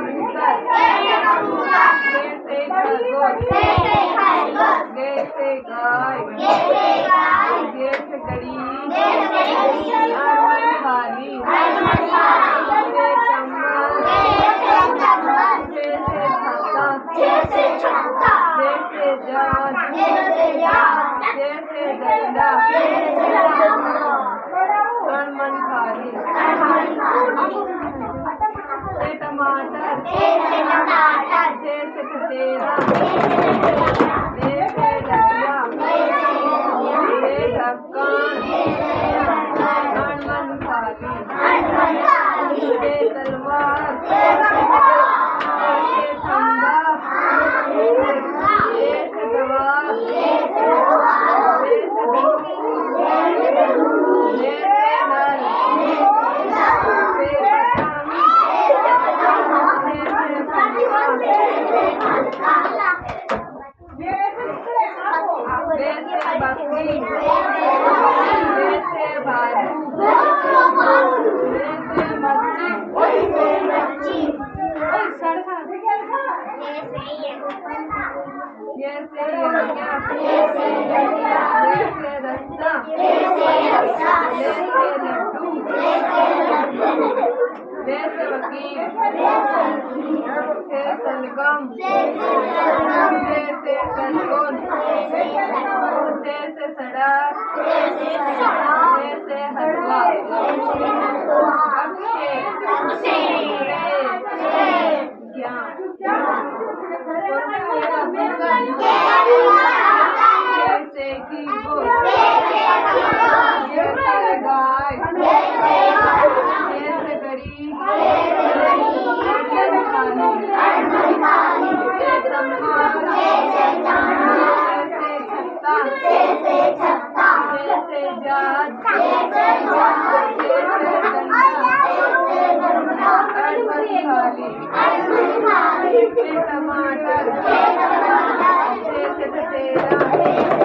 कबूतर जैसे खरगोश जैसे गाय जैसे गड़ी अरमन थाली जैसे छक्का जैसे जहाज जैसे डंडा अरमन थाली टमाटर जैसे कचेरा जैसे डलिया जैसे ढक्कन अरमन थाली जैसे तलवार जैसे खंबा जैसे गवार जैसे बकरी जैसे भालू जैसे मच्छी जैसे जैसे रस्सा जैसे लड्डू जैसे वकील जैसे सलगम जैसे सलगम जैसे सड़क जैसे हलवा जैसे की जैसे गाय जैसे गड़ी जैसे छत्ता जैसे जहाज टमाटर जैसे कचेरा